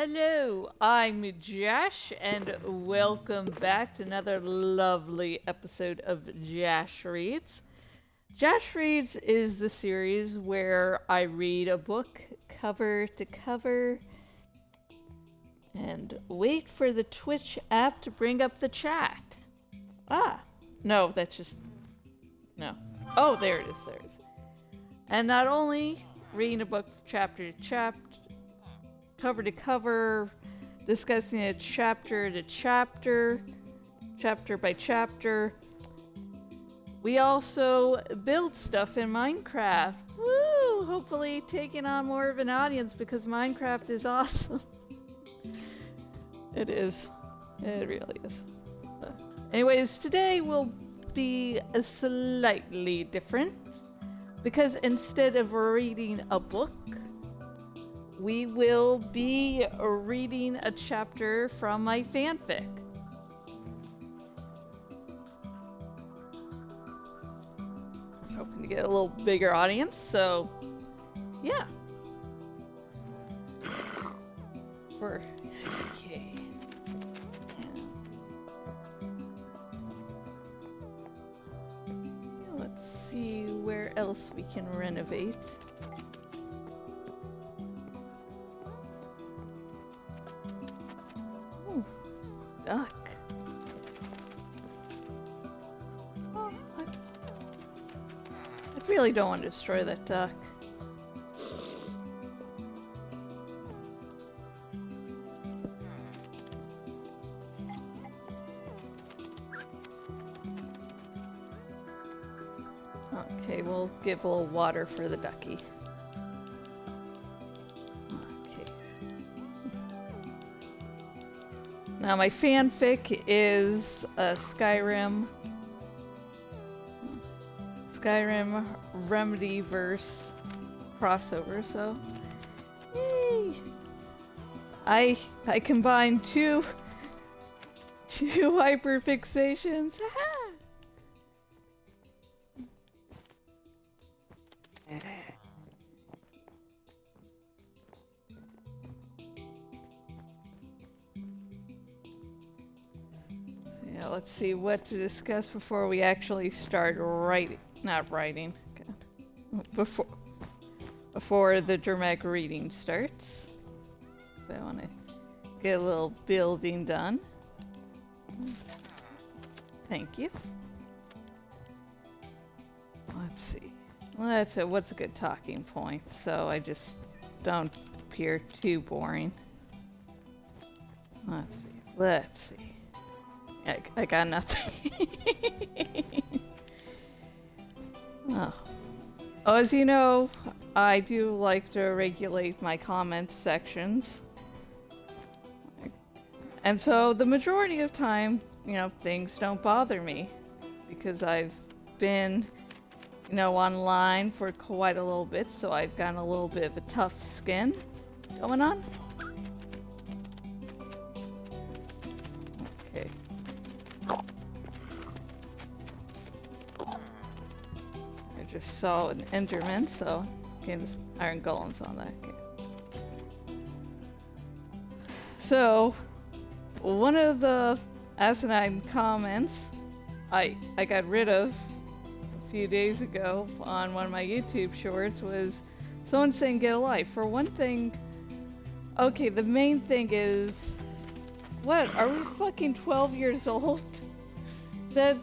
Hello, I'm Jash, and welcome back to another lovely episode of Jash Reads. Jash Reads is the series where I read a book cover to cover and wait for the Twitch app to bring up the chat. No, that's just... no. Oh, there it is, there it is. And not only reading a book chapter to chapter, cover to cover, discussing it chapter to chapter, chapter by chapter. We also build stuff in Minecraft. Woo! Hopefully taking on more of an audience because Minecraft is awesome. It is. It really is. Anyways, today will be slightly different because instead of reading a book, we will be reading a chapter from my fanfic. I'm hoping to get a little bigger audience, so yeah. Okay. Let's see where else we can renovate. Duck. Oh, I really don't want to destroy that duck. Okay, we'll give a little water for the ducky. Now my fanfic is a Skyrim Remedy-verse crossover, so yay! I combined two hyperfixations. Let's see what to discuss before we actually start writing. Before the dramatic reading starts. So I want to get a little building done. Thank you. Let's see. What's a good talking point so I just don't appear too boring. Let's see. I got nothing. Oh, as you know, I do like to regulate my comment sections. And so the majority of time, things don't bother me because I've been, online for quite a little bit, so I've gotten a little bit of a tough skin going on. Just saw an Enderman, so okay, this iron golem's on that. Okay. So, one of the asinine comments I got rid of a few days ago on one of my YouTube shorts was someone saying get a life. For one thing, okay, the main thing is, what, are we fucking 12 years old? That,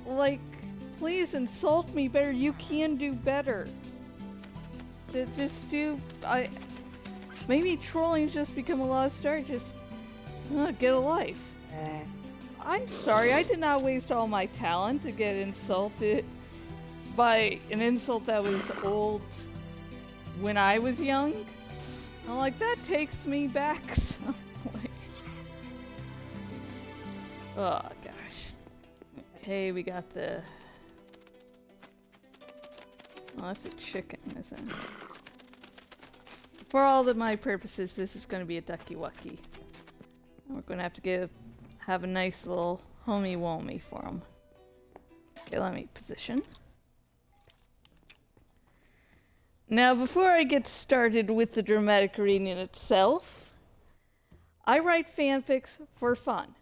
like, please insult me better. You can do better. Just do. Maybe trolling's just become a lost art. Just get a life. I'm sorry. I did not waste all my talent to get insulted by an insult that was old when I was young. I'm like, that takes me back. So, oh gosh. Okay, we got the. Oh, that's a chicken, isn't it? For all of my purposes, this is going to be a ducky wucky. We're going to have to have a nice little homey womey for him. Okay, let me position. Now, before I get started with the dramatic reading itself, I write fanfics for fun.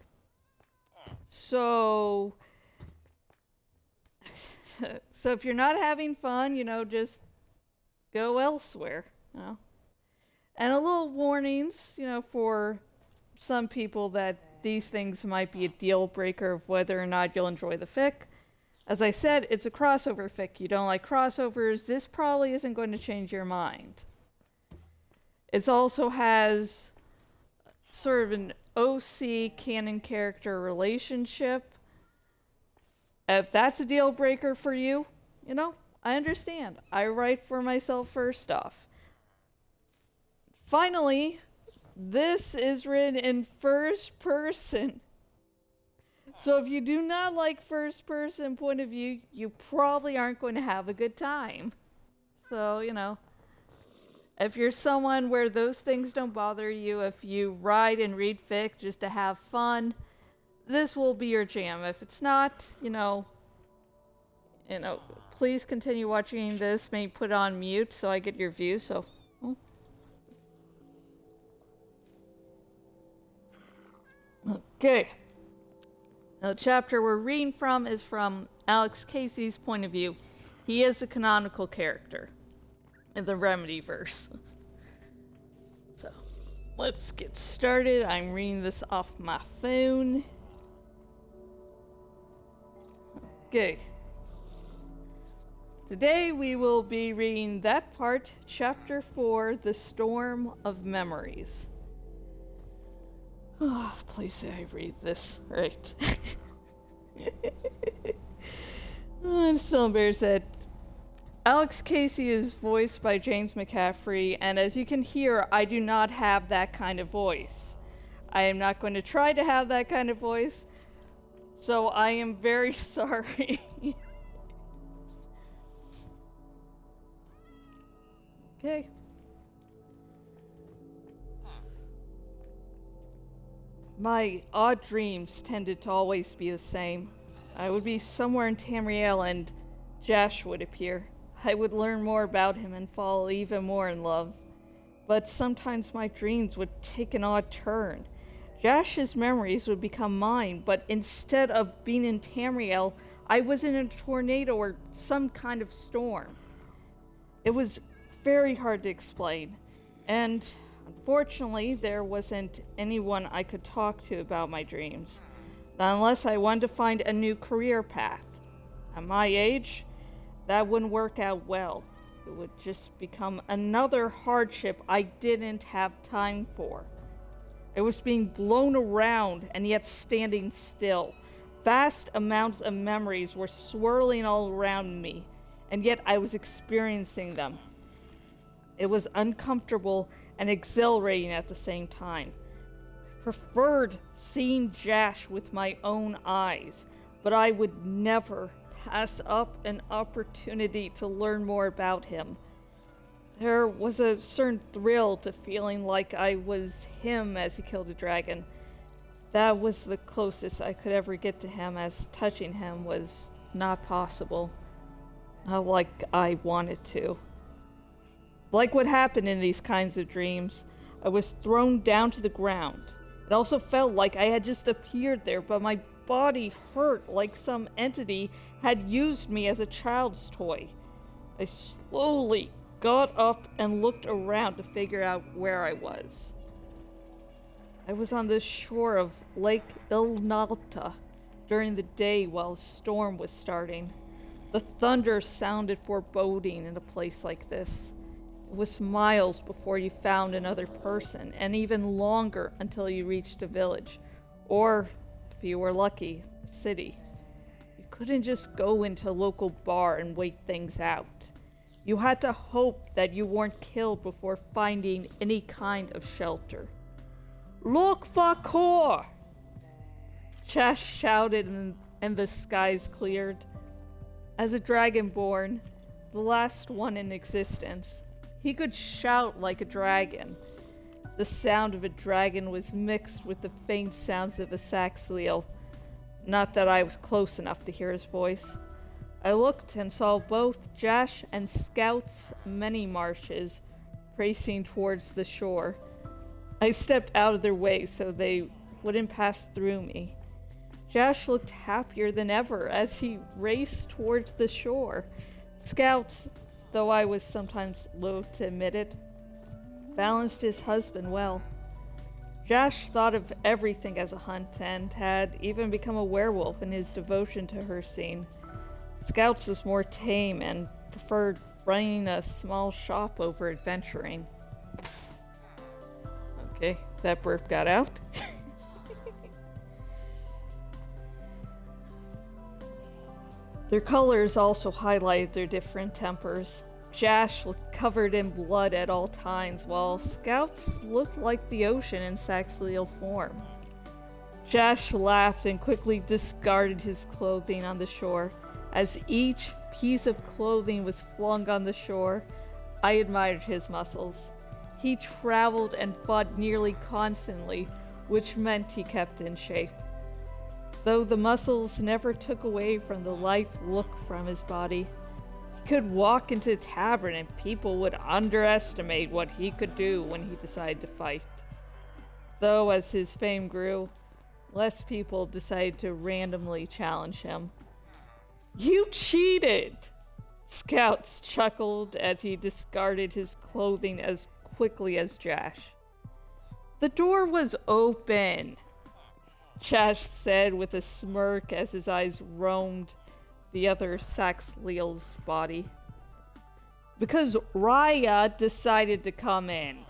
So if you're not having fun, just go elsewhere, And a little warnings, for some people that these things might be a deal breaker of whether or not you'll enjoy the fic. As I said, it's a crossover fic. You don't like crossovers, this probably isn't going to change your mind. It also has sort of an OC canon character relationship. If that's a deal breaker for you, I understand. I write for myself first off. Finally, this is written in first person. So if you do not like first person point of view, you probably aren't going to have a good time. So, if you're someone where those things don't bother you, if you write and read fic just to have fun, this will be your jam. If it's not, please continue watching this. Maybe put it on mute so I get your views. So, okay. The chapter we're reading from is from Alex Casey's point of view. He is a canonical character in the Remedyverse. So, let's get started. I'm reading this off my phone. Okay. Today we will be reading that part, Chapter 4, The Storm of Memories. Oh, please say I read this right. I'm still embarrassed that Alex Casey is voiced by James McCaffrey, and as you can hear, I do not have that kind of voice. I am not going to try to have that kind of voice, so I am very sorry. Okay. My odd dreams tended to always be the same. I would be somewhere in Tamriel and Jash would appear. I would learn more about him and fall even more in love. But sometimes my dreams would take an odd turn. Jash's memories would become mine, but instead of being in Tamriel, I was in a tornado or some kind of storm. It was very hard to explain, and unfortunately, there wasn't anyone I could talk to about my dreams. Not unless I wanted to find a new career path. At my age, that wouldn't work out well. It would just become another hardship I didn't have time for. I was being blown around and yet standing still. Vast amounts of memories were swirling all around me, and yet I was experiencing them. It was uncomfortable and exhilarating at the same time. I preferred seeing Jash with my own eyes, but I would never pass up an opportunity to learn more about him. There was a certain thrill to feeling like I was him as he killed a dragon. That was the closest I could ever get to him, as touching him was not possible. Not like I wanted to. Like what happened in these kinds of dreams, I was thrown down to the ground. It also felt like I had just appeared there, but my body hurt like some entity had used me as a child's toy. I slowly got up and looked around to figure out where I was. I was on the shore of Lake Ilnalta during the day while a storm was starting. The thunder sounded foreboding in a place like this. It was miles before you found another person, and even longer until you reached a village, or, if you were lucky, a city. You couldn't just go into a local bar and wait things out. You had to hope that you weren't killed before finding any kind of shelter. Look, Fakor! Jash shouted and the skies cleared. As a dragonborn, the last one in existence, he could shout like a dragon. The sound of a dragon was mixed with the faint sounds of a Saxhleel. Not that I was close enough to hear his voice. I looked and saw both Jash and Scout's many marshes racing towards the shore. I stepped out of their way so they wouldn't pass through me. Jash looked happier than ever as he raced towards the shore. Scout, though I was sometimes loath to admit it, balanced his husband well. Jash thought of everything as a hunt and had even become a werewolf in his devotion to her scene. Scout's was more tame and preferred running a small shop over adventuring. Okay, that burp got out. Their colors also highlighted their different tempers. Jash looked covered in blood at all times, while Scout's looked like the ocean in saxhleel form. Jash laughed and quickly discarded his clothing on the shore. As each piece of clothing was flung on the shore, I admired his muscles. He traveled and fought nearly constantly, which meant he kept in shape. Though the muscles never took away from the life look from his body. He could walk into a tavern and people would underestimate what he could do when he decided to fight. Though as his fame grew, less people decided to randomly challenge him. "You cheated!" Scouts chuckled as he discarded his clothing as quickly as Jash. "The door was open," Jash said with a smirk as his eyes roamed the other saxhleel's body. "Because Raya decided to come in."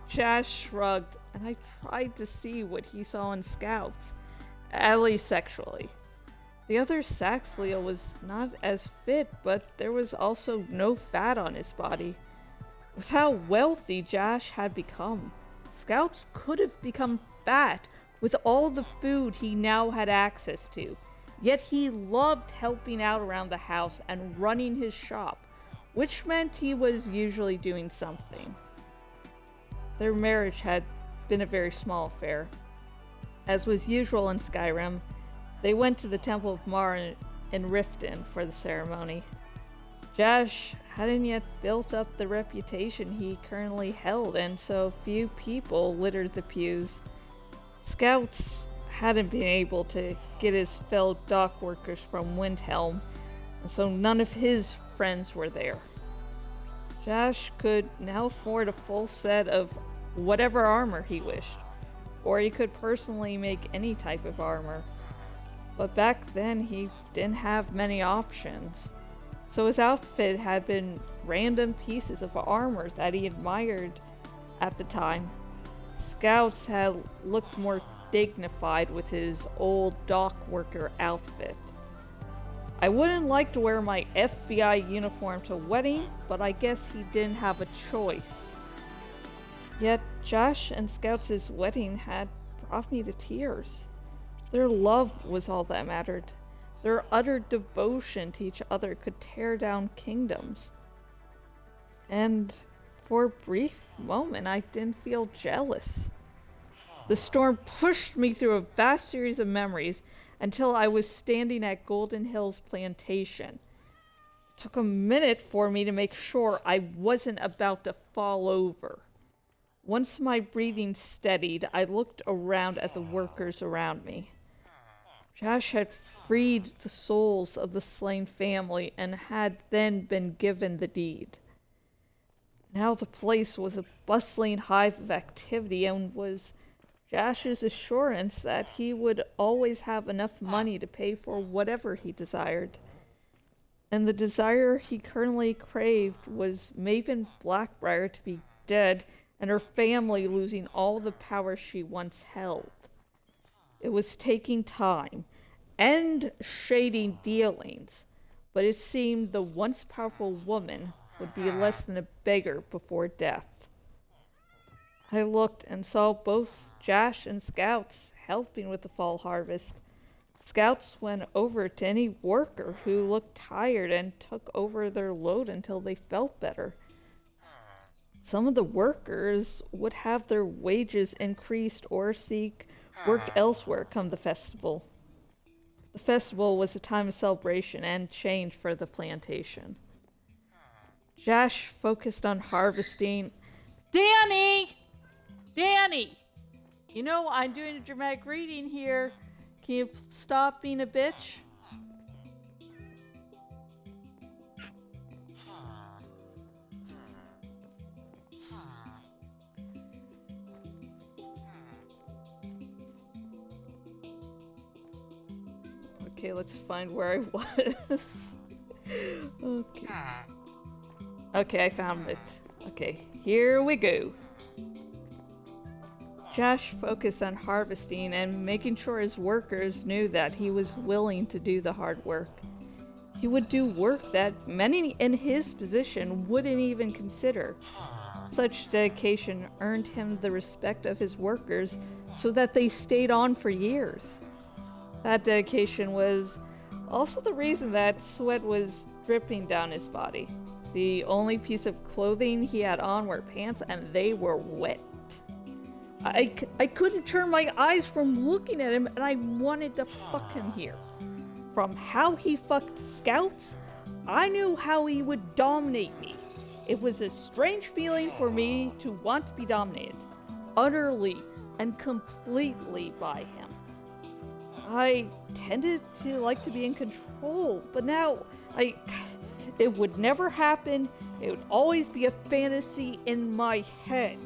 Jash shrugged, and I tried to see what he saw in Scout, at least sexually. The other saxhleel was not as fit, but there was also no fat on his body. With how wealthy Jash had become, Scout could have become fat with all the food he now had access to. Yet he loved helping out around the house and running his shop, which meant he was usually doing something. Their marriage had been a very small affair. As was usual in Skyrim, they went to the Temple of Mar in Riften for the ceremony. Jash hadn't yet built up the reputation he currently held, and so few people littered the pews. Scouts hadn't been able to get his fellow dock workers from Windhelm, and so none of his friends were there. Jash could now afford a full set of whatever armor he wished, or he could personally make any type of armor. But back then he didn't have many options, so his outfit had been random pieces of armor that he admired at the time. Scouts had looked more dignified with his old dock worker outfit. I wouldn't like to wear my FBI uniform to a wedding, but I guess he didn't have a choice. Yet Jash and Scout's wedding had brought me to tears. Their love was all that mattered. Their utter devotion to each other could tear down kingdoms. And for a brief moment, I didn't feel jealous. The storm pushed me through a vast series of memories until I was standing at Golden Hills Plantation. It took a minute for me to make sure I wasn't about to fall over. Once my breathing steadied, I looked around at the workers around me. Jash had freed the souls of the slain family and had then been given the deed. Now the place was a bustling hive of activity and was Jash's assurance that he would always have enough money to pay for whatever he desired. And the desire he currently craved was Maven Blackbriar to be dead and her family losing all the power she once held. It was taking time and shady dealings, but it seemed the once powerful woman would be less than a beggar before death. I looked and saw both Jash and Scouts helping with the fall harvest. Scouts went over to any worker who looked tired and took over their load until they felt better. Some of the workers would have their wages increased or seek work elsewhere come the festival. The festival was a time of celebration and change for the plantation. Jash focused on harvesting. Danny! Danny! You know, I'm doing a dramatic reading here. Can you stop being a bitch? Okay, let's find where I was. Okay. Okay, I found it. Okay, here we go. Jash focused on harvesting and making sure his workers knew that he was willing to do the hard work. He would do work that many in his position wouldn't even consider. Such dedication earned him the respect of his workers so that they stayed on for years. That dedication was also the reason that sweat was dripping down his body. The only piece of clothing he had on were pants, and they were wet. I couldn't turn my eyes from looking at him, and I wanted to fuck him here. From how he fucked scouts, I knew how he would dominate me. It was a strange feeling for me to want to be dominated, utterly and completely by him. I tended to like to be in control, but now it would never happen. It would always be a fantasy in my head.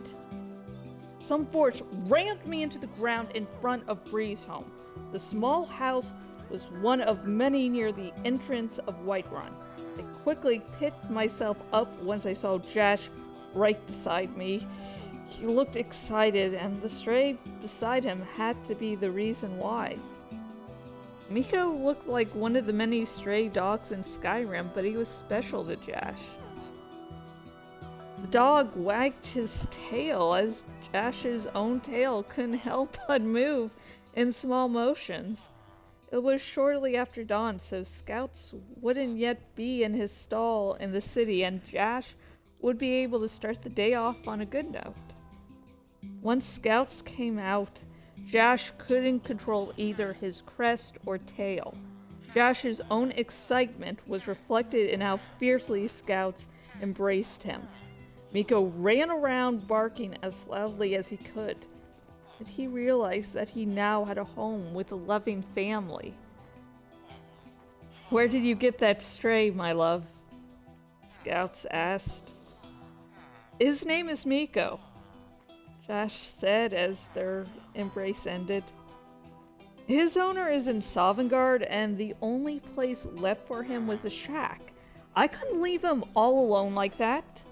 Some force rammed me into the ground in front of Bree's home. The small house was one of many near the entrance of Whiterun. I quickly picked myself up once I saw Jash right beside me. He looked excited, and the stray beside him had to be the reason why. Miko looked like one of the many stray dogs in Skyrim, but he was special to Jash. The dog wagged his tail as Jash's own tail couldn't help but move in small motions. It was shortly after dawn, so scouts wouldn't yet be in his stall in the city, and Jash would be able to start the day off on a good note. Once scouts came out, Jash couldn't control either his crest or tail. Jash's own excitement was reflected in how fiercely scouts embraced him. Miko ran around barking as loudly as he could. Did he realize that he now had a home with a loving family? "Where did you get that stray, my love?" Scouts asked. "His name is Miko," Jash said as their embrace ended. "His owner is in Sovngarde, and the only place left for him was a shack. I couldn't leave him all alone like that."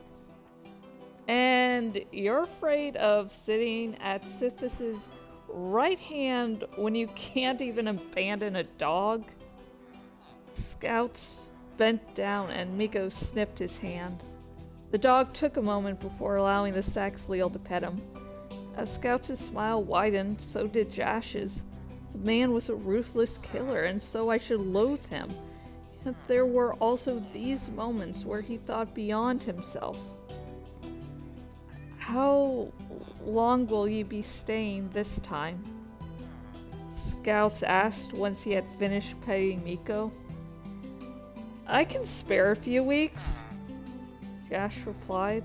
"And you're afraid of sitting at Sithis' right hand when you can't even abandon a dog?" Scouts bent down and Miko sniffed his hand. The dog took a moment before allowing the Saxhleel to pet him. As Scouts' smile widened, so did Jash's. The man was a ruthless killer, and so I should loathe him. Yet there were also these moments where he thought beyond himself. "How long will you be staying this time?" Scouts asked once he had finished petting Miko. "I can spare a few weeks," Jash replied.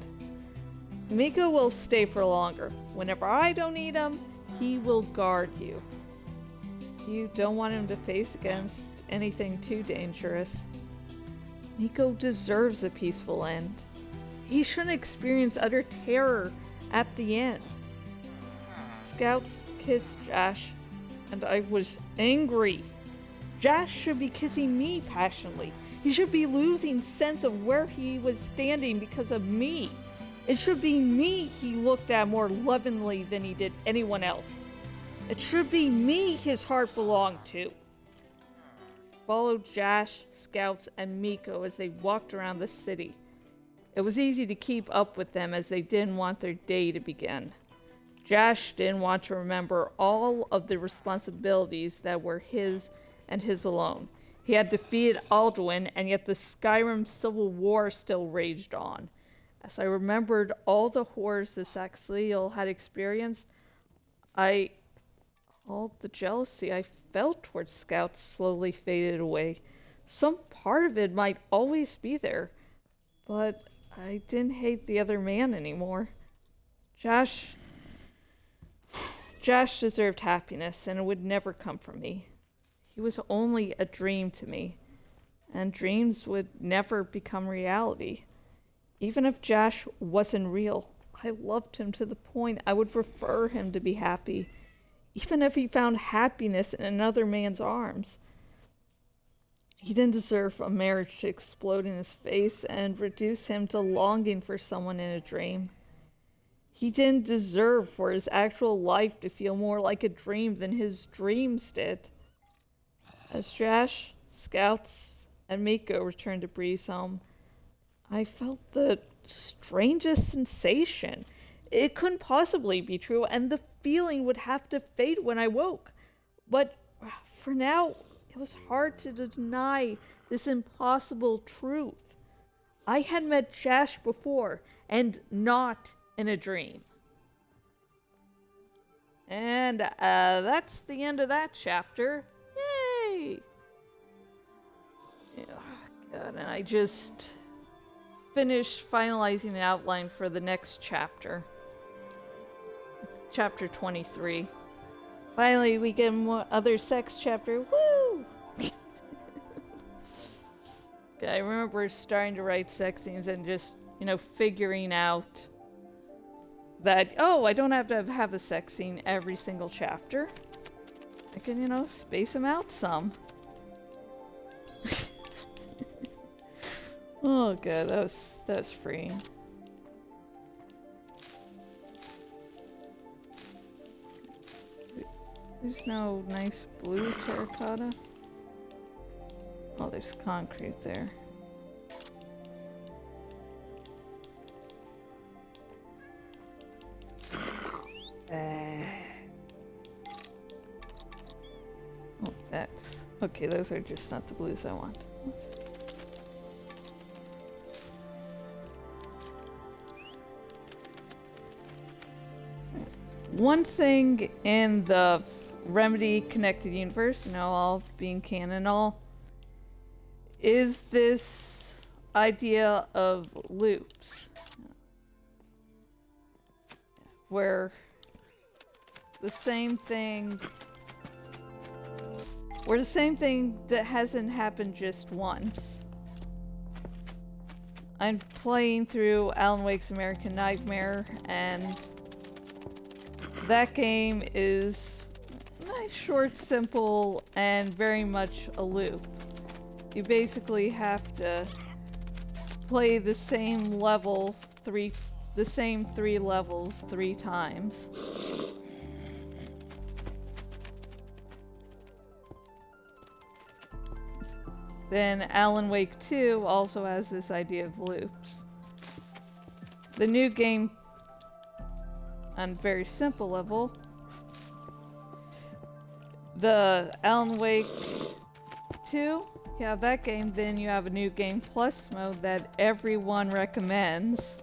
"Miko will stay for longer. Whenever I don't need him, he will guard you. You don't want him to face against anything too dangerous. Miko deserves a peaceful end. He shouldn't experience utter terror at the end." Scouts kissed Jash, and I was angry. Jash should be kissing me passionately. He should be losing sense of where he was standing because of me. It should be me he looked at more lovingly than he did anyone else. It should be me his heart belonged to. Followed Jash, Scouts, and Miko as they walked around the city. It was easy to keep up with them as they didn't want their day to begin. Jash didn't want to remember all of the responsibilities that were his and his alone. He had defeated Alduin, and yet the Skyrim Civil War still raged on. As I remembered all the horrors the Saxhleel had experienced, I all the jealousy I felt towards Scouts slowly faded away. Some part of it might always be there, but I didn't hate the other man anymore. Jash Jash deserved happiness, and it would never come from me. He was only a dream to me, and dreams would never become reality. Even if Jash wasn't real, I loved him to the point I would prefer him to be happy, even if he found happiness in another man's arms. He didn't deserve a marriage to explode in his face and reduce him to longing for someone in a dream. He didn't deserve for his actual life to feel more like a dream than his dreams did. As Jash, Scouts, and Miko returned to Bree's home, I felt the strangest sensation. It couldn't possibly be true, and the feeling would have to fade when I woke. But for now, it was hard to deny this impossible truth. I had met Jash before, and not in a dream. And that's the end of that chapter. Yay! Oh, God, and I just finished finalizing an outline for the next chapter. Chapter 23. Finally, we get other sex chapter. Woo! I remember starting to write sex scenes and just, figuring out that, I don't have to have a sex scene every single chapter. I can, space them out some. Oh, good. That was freeing. There's no nice blue terracotta. Oh, there's concrete there. Oh, that's... Okay, those are just not the blues I want. One thing in the Remedy connected universe, all being canon and all, is this idea of loops. Where the same thing that hasn't happened just once. I'm playing through Alan Wake's American Nightmare, and that game is nice, short, simple, and very much a loop. You basically have to play the same three levels 3 times. Then Alan Wake 2 also has this idea of loops. The new game, on a very simple level, the Alan Wake 2, you have that game, then you have a new game plus mode that everyone recommends.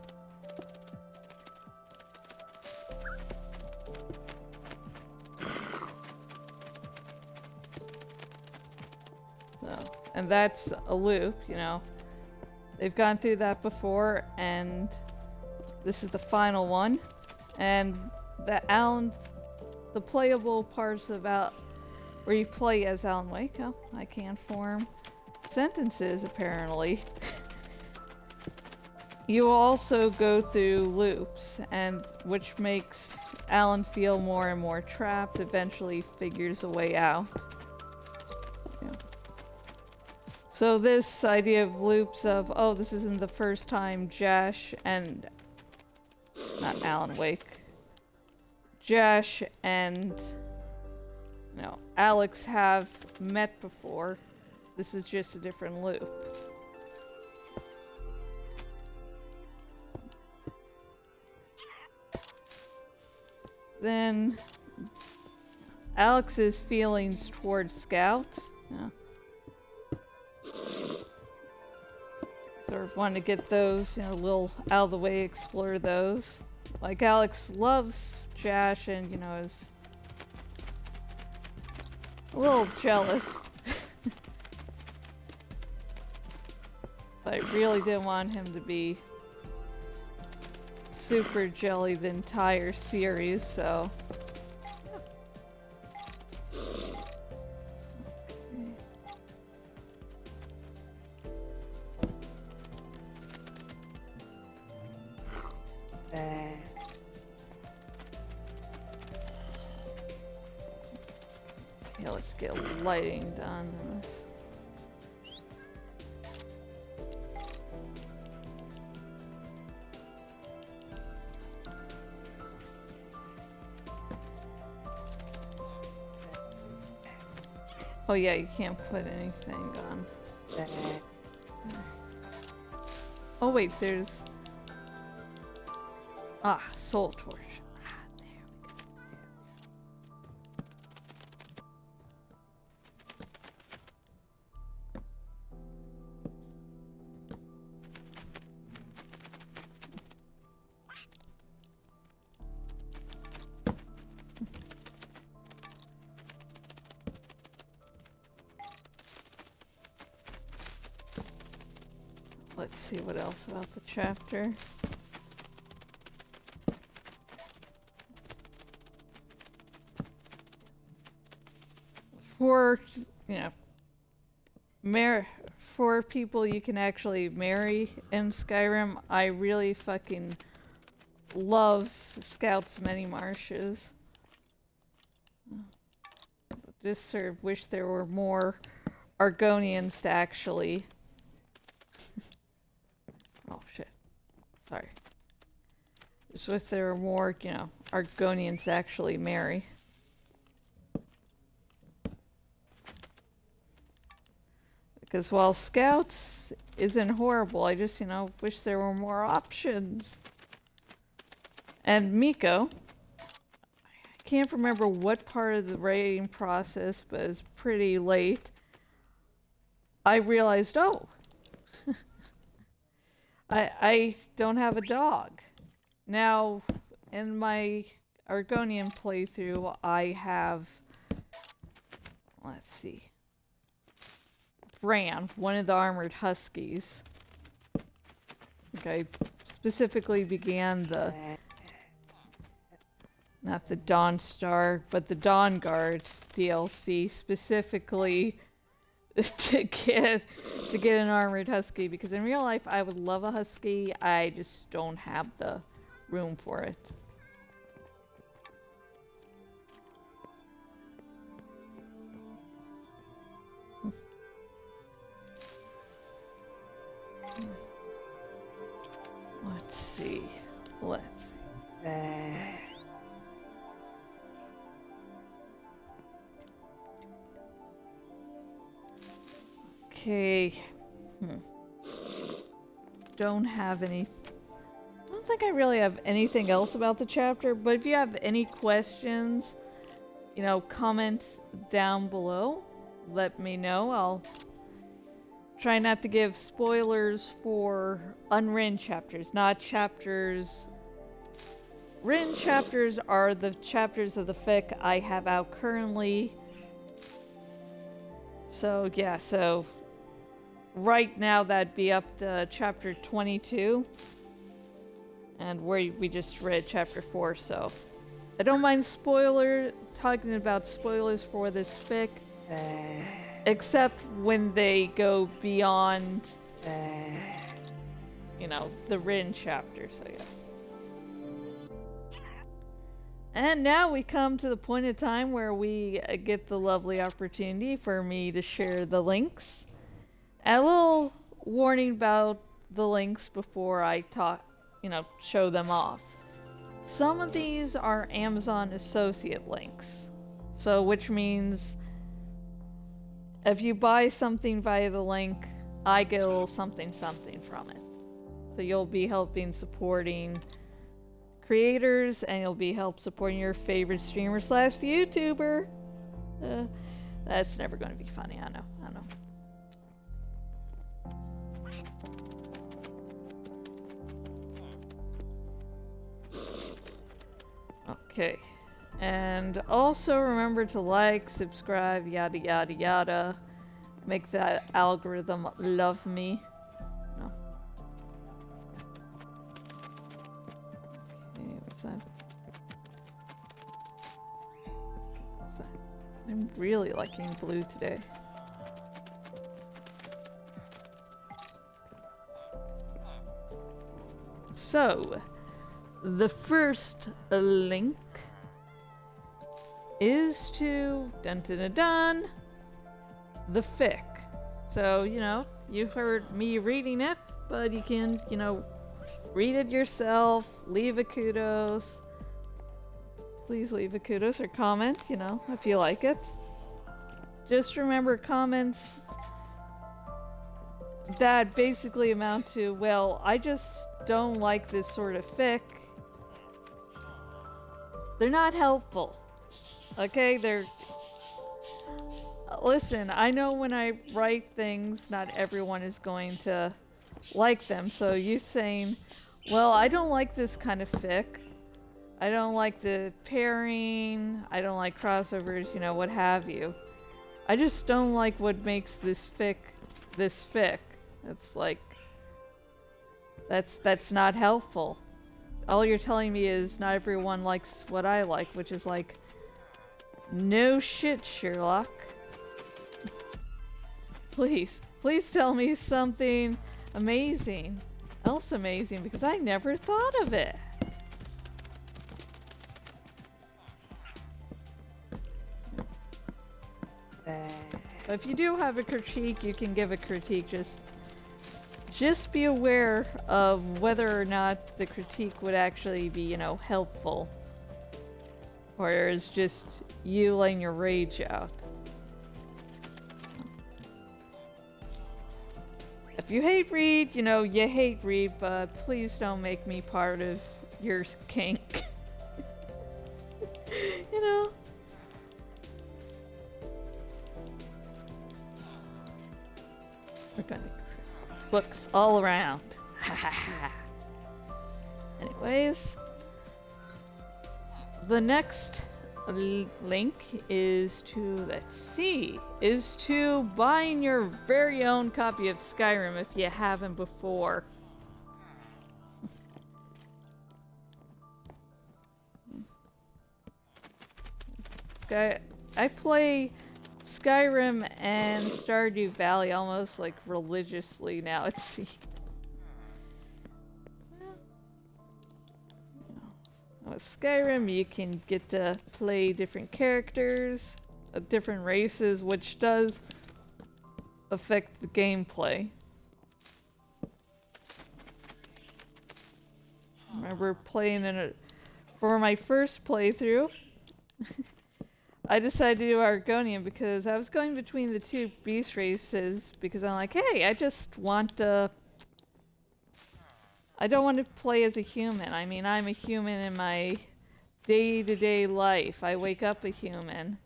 And that's a loop, They've gone through that before, and this is the final one. And the playable parts about where you play as Alan Wake, I can't form sentences apparently. You also go through loops, and which makes Alan feel more and more trapped, eventually figures a way out. So this idea of loops of, this isn't the first time Jash and... not Alan Wake. Jash and... Alex have met before. This is just a different loop. Then... Alex's feelings towards Scouts. Sort of want to get those, a little out of the way, explore those. Like, Alex loves Jash and, A little jealous. But I really didn't want him to be super jelly the entire series, so... Okay, let's get lighting done on this. Oh yeah, you can't put anything on. Oh wait, there's... Ah, soul torch. Ah, there we go. Let's see what else about the chapter. For, you know, for people you can actually marry in Skyrim, I really fucking love Scout's Many Marshes. Just sort of wish there were more Argonians to actually... Oh shit. Sorry. Just wish there were more, you know, Argonians to actually marry. Because while Scouts isn't horrible, I just, you know, wish there were more options. And Miko, I can't remember what part of the raiding process, but it's pretty late. I realized, oh, I don't have a dog. Now, in my Argonian playthrough, I have, let's see, Bran, one of the armored huskies. Okay, specifically began the, not the Dawn Star, but the Dawn Guard DLC specifically to get an armored husky, because in real life I would love a husky, I just don't have the room for it. Let's see. Let's see. Okay. Don't have any... Don't think I really have anything else about the chapter, but if you have any questions, you know, comment down below. Let me know. I'll try not to give spoilers for unwritten chapters, not chapters... Written chapters are the chapters of the fic I have out currently. So, yeah, so... Right now that'd be up to chapter 22. And we just read chapter 4, so... I don't mind talking about spoilers for this fic. Except when they go beyond, you know, the written chapter, so yeah. And now we come to the point of time where we get the lovely opportunity for me to share the links. And a little warning about the links before I show them off. Some of these are Amazon associate links. So, which means if you buy something via the link, I get a little something from it. So you'll be supporting creators, and you'll be supporting your favorite streamer / YouTuber. That's never going to be funny, I know. Okay, And also remember to like, subscribe, yada yada yada. Make that algorithm love me. No. Okay, what's that? What's that? I'm really liking blue today. So, the first link is to dun dun dun dun the fic. So, you know, you heard me reading it, but you can, you know, read it yourself, leave a kudos. Please leave a kudos or comment, you know, if you like it. Just remember comments that basically amount to, well, I just don't like this sort of fic. They're not helpful. Okay, they're... Listen, I know when I write things, not everyone is going to like them. So you saying, well, I don't like this kind of fic. I don't like the pairing. I don't like crossovers, you know, what have you. I just don't like what makes this fic this fic. It's like, that's not helpful. All you're telling me is not everyone likes what I like, which is like, no shit, Sherlock. Please tell me something amazing, because I never thought of it. But if you do have a critique, you can give a critique. Just be aware of whether or not the critique would actually be, you know, helpful. Or is just you letting your rage out. If you hate Reed, you know, you hate Reed, but please don't make me part of your kink. You know? We're gonna books all around. Anyways, the next link is to buying your very own copy of Skyrim if you haven't before. I play Skyrim and Stardew Valley almost like religiously now, it seems. With Skyrim, you can get to play different characters, different races, which does affect the gameplay. I remember playing in it for my first playthrough. I decided to do Argonian because I was going between the two beast races because I'm like, hey, I just want to... I don't want to play as a human. I mean, I'm a human in my day-to-day life. I wake up a human.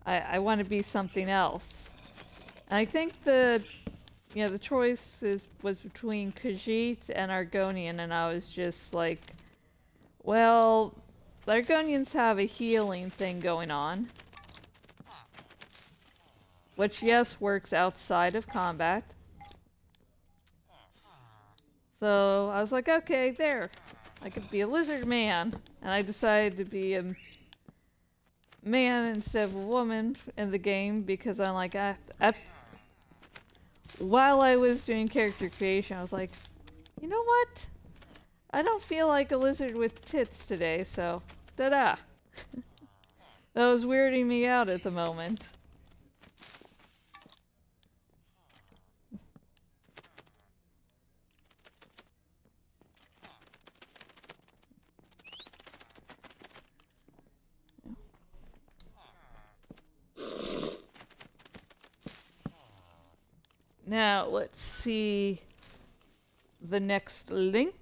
I want to be something else. And I think the choice was between Khajiit and Argonian, and I was just like, well, the Argonians have a healing thing going on. Which, yes, works outside of combat. So I was like, okay, there. I could be a lizard man. And I decided to be a man instead of a woman in the game because I'm like, while I was doing character creation, I was like, you know what? I don't feel like a lizard with tits today, so ta-da. That was weirding me out at the moment. Now, let's see the next link.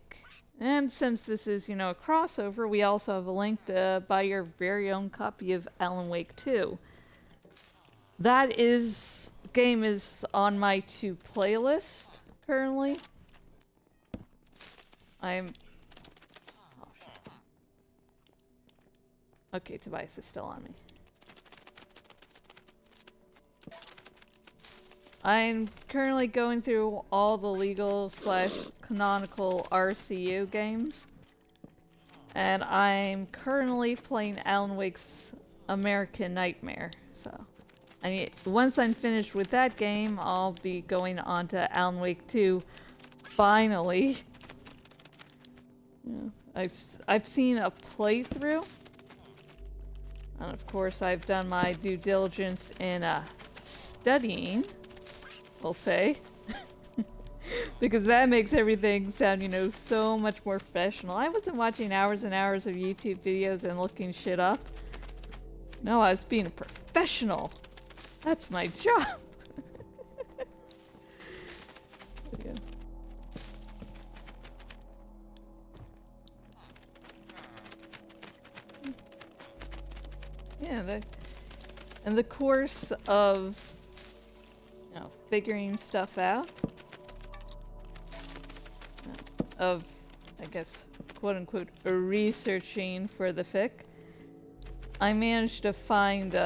And since this is, a crossover, we also have a link to buy your very own copy of Alan Wake 2. That game is on my to playlist currently. Okay, Tobias is still on me. I'm currently going through all the legal / canonical RCU games. And I'm currently playing Alan Wake's American Nightmare, so once I'm finished with that game, I'll be going on to Alan Wake 2, finally. Yeah, I've seen a playthrough, and of course I've done my due diligence in studying, we'll say. Because that makes everything sound, you know, so much more professional. I wasn't watching hours and hours of YouTube videos and looking shit up. No, I was being a professional. That's my job. Yeah. Yeah, in the course of, you know, figuring stuff out, of, I guess, quote-unquote, researching for the fic, I managed to find,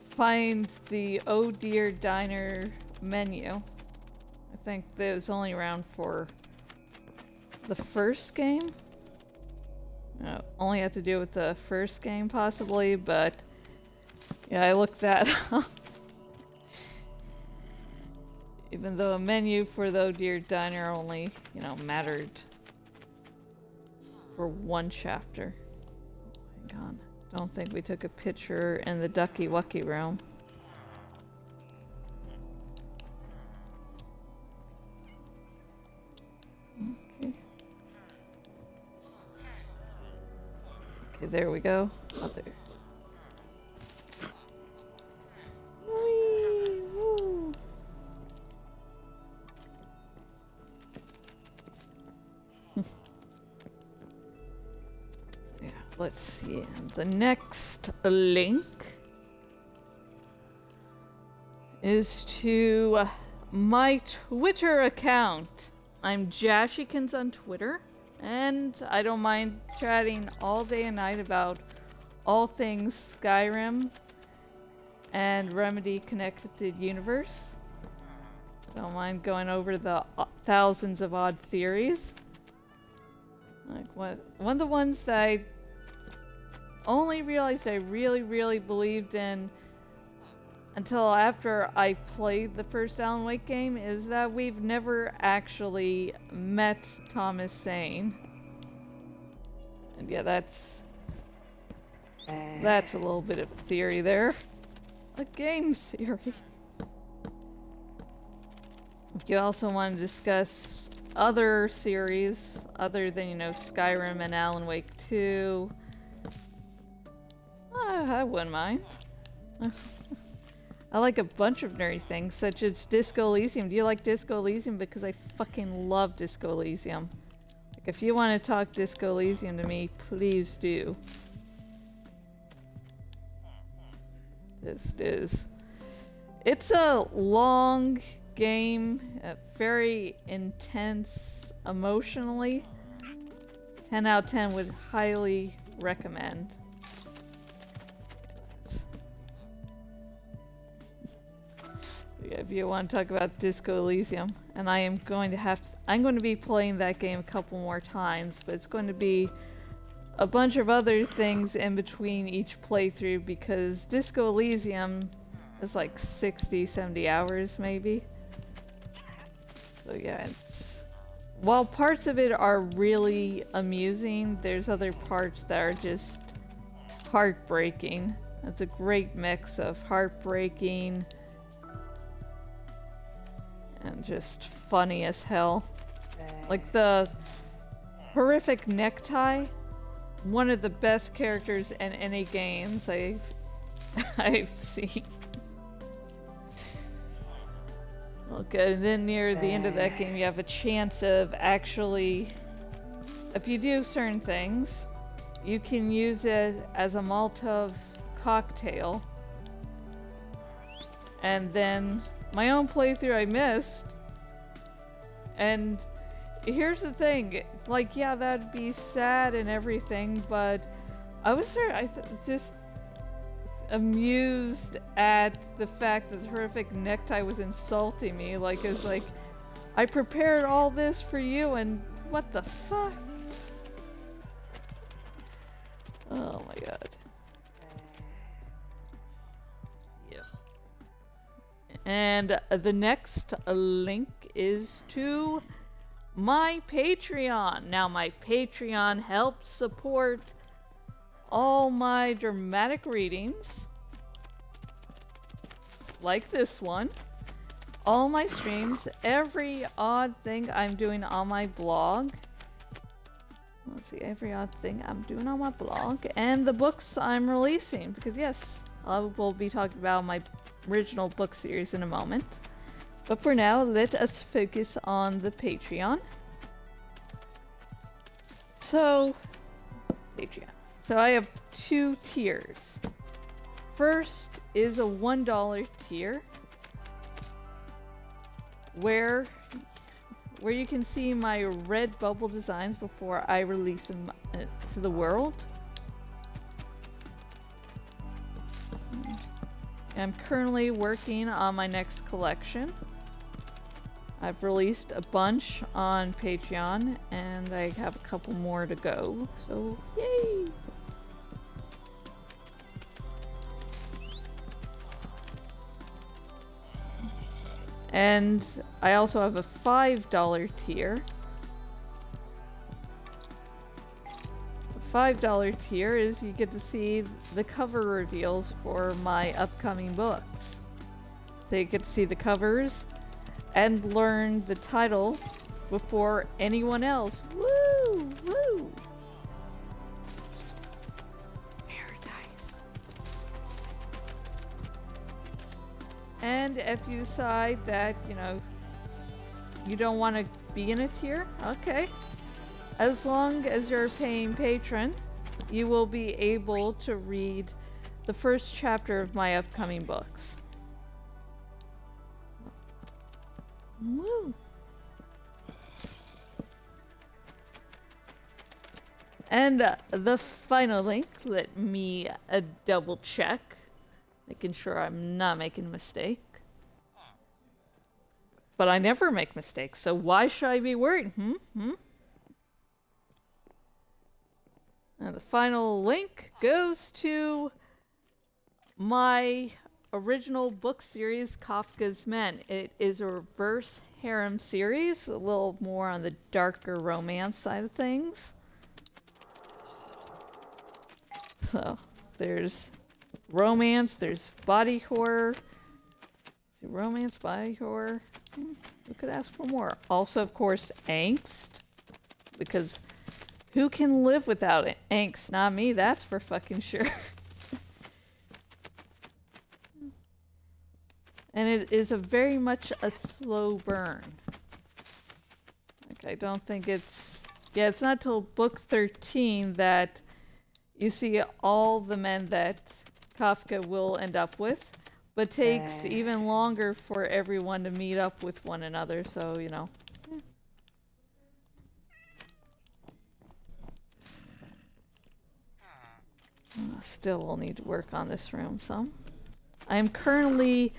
find the Oh Dear Diner menu. I think that was only around for the first game. Only had to do with the first game, possibly, but yeah, I looked that up. Even though a menu for the Oh Dear Diner only, you know, mattered for one chapter. Oh my god. Don't think we took a picture in the Ducky Wucky room. Okay. Okay, there we go. Oh, there. Whee! Woo! Yeah, let's see. The next link is to my Twitter account. I'm Jashikins on Twitter, and I don't mind chatting all day and night about all things Skyrim and Remedy Connected Universe. Don't mind going over the thousands of odd theories. Like one of the ones that I only realized I really believed in until after I played the first Alan Wake game is that we've never actually met Thomas Sane. And yeah, that's a little bit of a theory there. A game theory. If you also want to discuss other series other than, you know, Skyrim and Alan Wake 2, I wouldn't mind. I like a bunch of nerdy things, such as Disco Elysium. Do you like Disco Elysium? Because I fucking love Disco Elysium. Like, if you want to talk Disco Elysium to me, please do. It's a long game, very intense emotionally. 10 out of 10 would highly recommend. Yeah, if you want to talk about Disco Elysium, and I'm going to be playing that game a couple more times, but it's going to be a bunch of other things in between each playthrough because Disco Elysium is like 60-70 hours maybe. So yeah, while parts of it are really amusing, there's other parts that are just heartbreaking. It's a great mix of heartbreaking and just funny as hell. Like the horrific necktie, one of the best characters in any games I've seen. Okay, and then near the end of that game you have a chance of actually, if you do certain things, you can use it as a Molotov cocktail. And then my own playthrough I missed, and here's the thing. Like, yeah, that'd be sad and everything, but I was just amused at the fact that the horrific necktie was insulting me. Like, it was like, I prepared all this for you, and what the fuck? Oh my god. Yep. And the next link is to my Patreon. Now, my Patreon helps support all my dramatic readings, like this one, all my streams, every odd thing I'm doing on my blog. Let's see, every odd thing I'm doing on my blog, and the books I'm releasing, because yes, I will be talking about my original book series in a moment. But for now, let us focus on the Patreon. So, Patreon. So I have 2 tiers. First is a $1 tier, where you can see my red bubble designs before I release them to the world. I'm currently working on my next collection. I've released a bunch on Patreon, and I have a couple more to go, so yay! And I also have a $5 tier. The $5 tier is you get to see the cover reveals for my upcoming books. So you get to see the covers and learn the title before anyone else. Woo! Woo! Paradise. And if you decide that, you know, you don't want to be in a tier, okay. As long as you're a paying patron, you will be able to read the first chapter of my upcoming books. Woo! And the final link, let me double check, making sure I'm not making a mistake. But I never make mistakes, so why should I be worried? And the final link goes to my original book series, Kafka's Men. It is a reverse harem series, a little more on the darker romance side of things. So, there's romance, there's body horror. Let's see, romance, body horror. Who could ask for more? Also, of course, angst. Because who can live without it? Angst? Not me, that's for fucking sure. And it is a very much a slow burn. Like, I don't think it's... Yeah, it's not till book 13 that you see all the men that Kafka will end up with, but takes even longer for everyone to meet up with one another, so, you know. Still will need to work on this room some. I am currently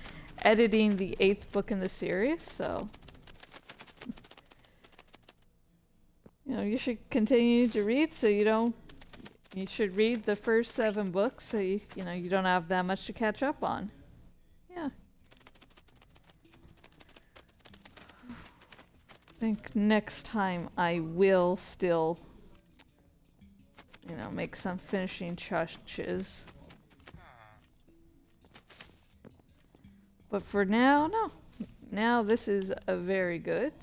editing the 8th book in the series, so you know, you should continue to read so you should read the first 7 books so you know, you don't have that much to catch up on. Yeah. I think next time I will still, you know, make some finishing touches. But for now, no. Now this is a very good.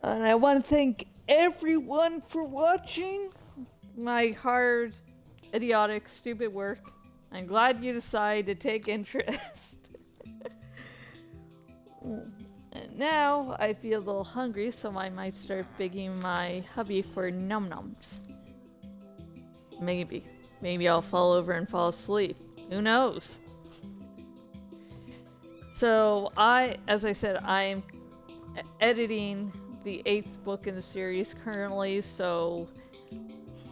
And I want to thank everyone for watching my hard, idiotic, stupid work. I'm glad you decided to take interest. And now I feel a little hungry, so I might start begging my hubby for num-nums. Maybe. Maybe I'll fall over and fall asleep. Who knows? So as I said, I editing the 8th book in the series currently, so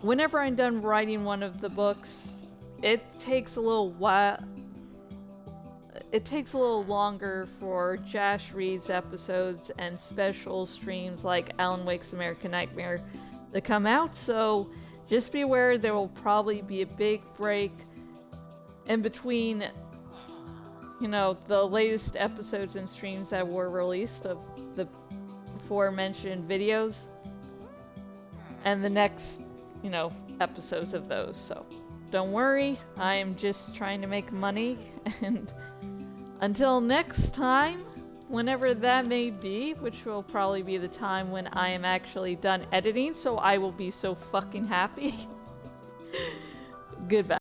whenever I'm done writing one of the books, it takes a little while. It takes a little longer for Jash Reads episodes and special streams like Alan Wake's American Nightmare to come out, so just be aware there will probably be a big break in between, you know, the latest episodes and streams that were released of the aforementioned videos and the next, you know, episodes of those. So don't worry, I am just trying to make money, and until next time, whenever that may be, which will probably be the time when I am actually done editing, so I will be so fucking happy. Goodbye.